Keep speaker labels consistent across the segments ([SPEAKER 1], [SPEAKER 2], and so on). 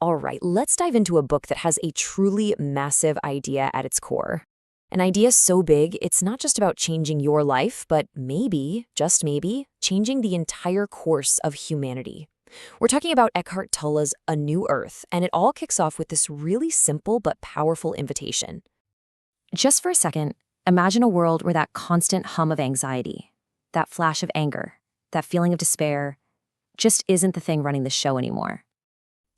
[SPEAKER 1] All right, let's dive into a book that has a truly massive idea at its core. An idea so big, it's not just about changing your life, but maybe, just maybe, changing the entire course of humanity. We're talking about Eckhart Tolle's A New Earth, and it all kicks off with this really simple but powerful invitation. Just for a second, imagine a world where that constant hum of anxiety, that flash of anger, that feeling of despair, just isn't the thing running the show anymore.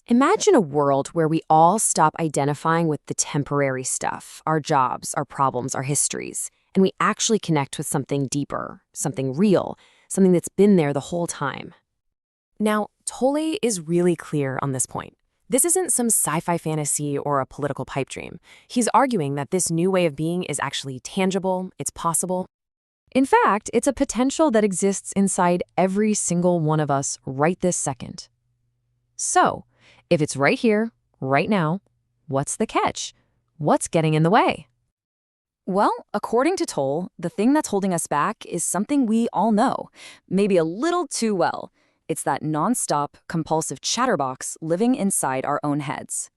[SPEAKER 1] Imagine a world where we all stop identifying with the temporary stuff, our jobs, our problems, our histories, and we actually connect with something deeper, something real, something that's been there the whole time. Now, Tolle is really clear on this point. This isn't some sci-fi fantasy or a political pipe dream. He's arguing that this new way of being is actually tangible, it's possible. In fact, it's a potential that exists inside every single one of us right this second. So, if it's right here, right now, what's the catch? What's getting in the way? Well, according to Tolle, the thing that's holding us back is something we all know, maybe a little too well. It's that nonstop, compulsive chatterbox living inside our own heads.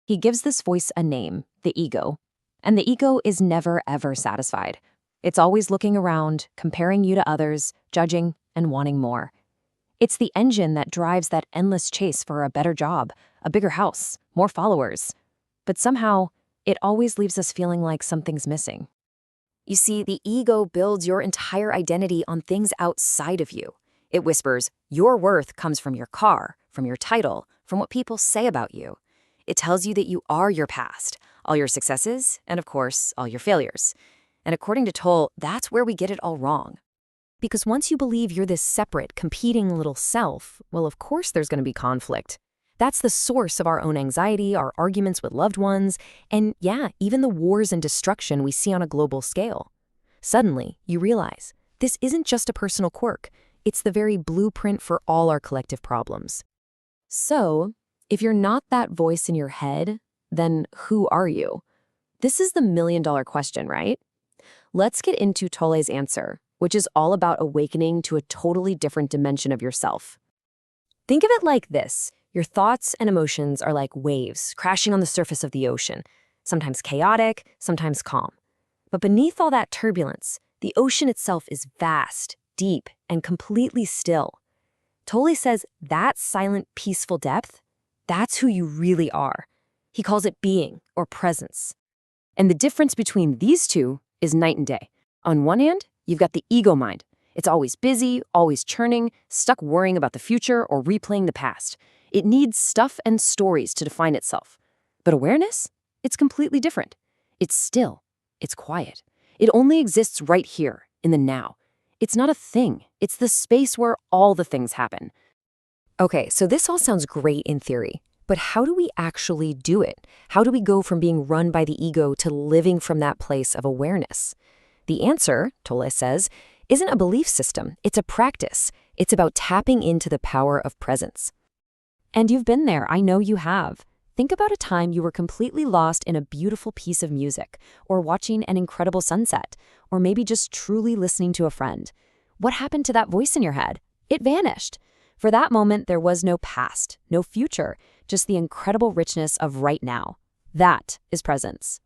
[SPEAKER 1] He gives this voice a name, the ego. And the ego is never, ever satisfied. It's always looking around, comparing you to others, judging, and wanting more. It's the engine that drives that endless chase for a better job, a bigger house, more followers. But somehow, it always leaves us feeling like something's missing. You see, the ego builds your entire identity on things outside of you. It whispers, your worth comes from your car, from your title, from what people say about you. It tells you that you are your past, all your successes, and of course, all your failures. And according to Tolle, that's where we get it all wrong. Because once you believe you're this separate, competing little self, well, of course there's going to be conflict. That's the source of our own anxiety, our arguments with loved ones, and yeah, even the wars and destruction we see on a global scale. Suddenly, you realize, this isn't just a personal quirk. It's the very blueprint for all our collective problems. So, if you're not that voice in your head, then who are you? This is the million-dollar question, right? Let's get into Tolle's answer, which is all about awakening to a totally different dimension of yourself. Think of it like this. Your thoughts and emotions are like waves crashing on the surface of the ocean, sometimes chaotic, sometimes calm. But beneath all that turbulence, the ocean itself is vast, deep, and completely still. Tolle says that silent, peaceful depth, that's who you really are. He calls it being or presence. And the difference between these two is night and day. On one hand, you've got the ego mind. It's always busy, always churning, stuck worrying about the future or replaying the past. It needs stuff and stories to define itself. But awareness? It's completely different. It's still. It's quiet. It only exists right here, in the now. It's not a thing. It's the space where all the things happen. Okay, so this all sounds great in theory. But how do we actually do it? How do we go from being run by the ego to living from that place of awareness? The answer, Tolle says, isn't a belief system. It's a practice. It's about tapping into the power of presence. And you've been there. I know you have. Think about a time you were completely lost in a beautiful piece of music, or watching an incredible sunset, or maybe just truly listening to a friend. What happened to that voice in your head? It vanished. For that moment, there was no past, no future, just the incredible richness of right now. That is presence.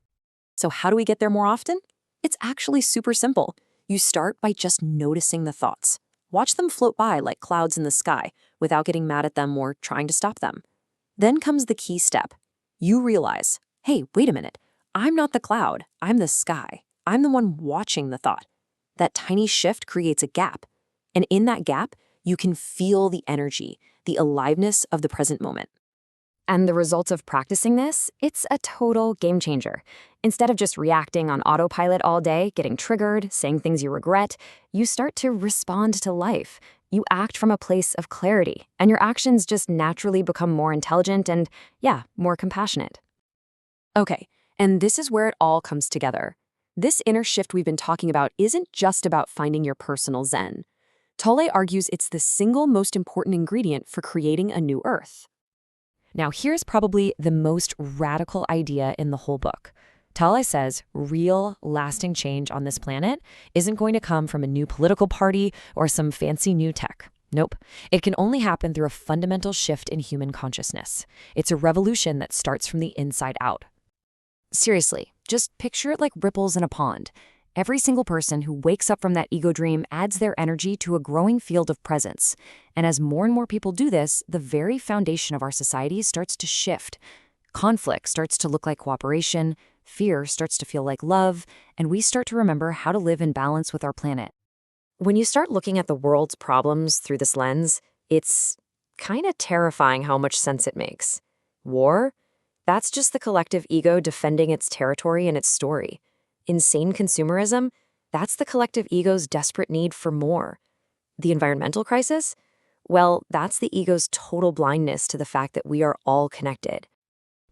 [SPEAKER 1] So how do we get there more often? It's actually super simple. You start by just noticing the thoughts. Watch them float by like clouds in the sky without getting mad at them or trying to stop them. Then comes the key step. You realize, hey, wait a minute. I'm not the cloud. I'm the sky. I'm the one watching the thought. That tiny shift creates a gap. And in that gap, you can feel the energy, the aliveness of the present moment. And the results of practicing this, it's a total game changer. Instead of just reacting on autopilot all day, getting triggered, saying things you regret, you start to respond to life. You act from a place of clarity, and your actions just naturally become more intelligent and, yeah, more compassionate. Okay, and this is where it all comes together. This inner shift we've been talking about isn't just about finding your personal zen. Tolle argues it's the single most important ingredient for creating a new earth. Now, here's probably the most radical idea in the whole book. Tolle says real, lasting change on this planet isn't going to come from a new political party or some fancy new tech. Nope. It can only happen through a fundamental shift in human consciousness. It's a revolution that starts from the inside out. Seriously, just picture it like ripples in a pond. Every single person who wakes up from that ego dream adds their energy to a growing field of presence. And as more and more people do this, the very foundation of our society starts to shift. Conflict starts to look like cooperation, fear starts to feel like love, and we start to remember how to live in balance with our planet. When you start looking at the world's problems through this lens, it's kind of terrifying how much sense it makes. War? That's just the collective ego defending its territory and its story. Insane consumerism? That's the collective ego's desperate need for more. The environmental crisis? Well, that's the ego's total blindness to the fact that we are all connected.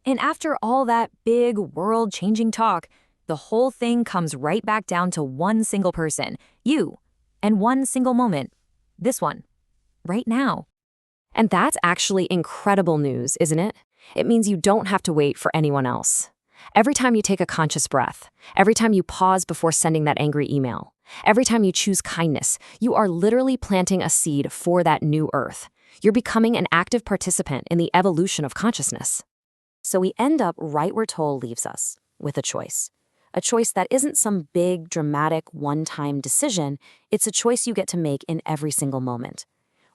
[SPEAKER 1] And after all that big, world-changing talk, the whole thing comes right back down to one single person, you, and one single moment, this one, right now. And that's actually incredible news, isn't it? It means you don't have to wait for anyone else. Every time you take a conscious breath, every time you pause before sending that angry email, every time you choose kindness, you are literally planting a seed for that new earth. You're becoming an active participant in the evolution of consciousness. So we end up right where Toll leaves us, with a choice. A choice that isn't some big, dramatic, one-time decision. It's a choice you get to make in every single moment.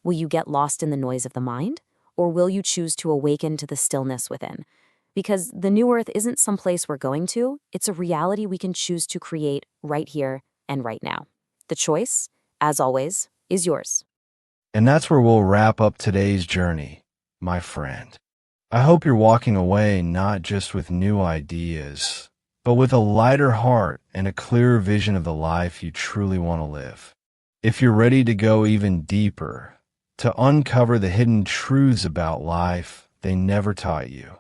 [SPEAKER 1] Will you get lost in the noise of the mind? Or will you choose to awaken to the stillness within? Because the new earth isn't some place we're going to, it's a reality we can choose to create right here and right now. The choice, as always, is yours.
[SPEAKER 2] And that's where we'll wrap up today's journey, my friend. I hope you're walking away not just with new ideas, but with a lighter heart and a clearer vision of the life you truly want to live. If you're ready to go even deeper, to uncover the hidden truths about life they never taught you,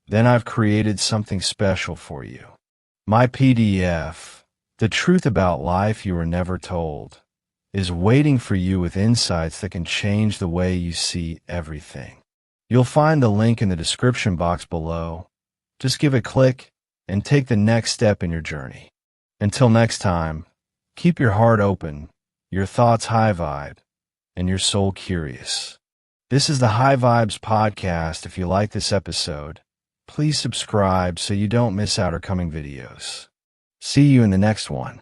[SPEAKER 2] then I've created something special for you. My PDF, The Truth About Life You Were Never Told, is waiting for you with insights that can change the way you see everything. You'll find the link in the description box below. Just give a click and take the next step in your journey. Until next time, keep your heart open, your thoughts high vibe, and your soul curious. This is the High Vibes Podcast. If you like this episode, please subscribe so you don't miss out our coming videos. See you in the next one.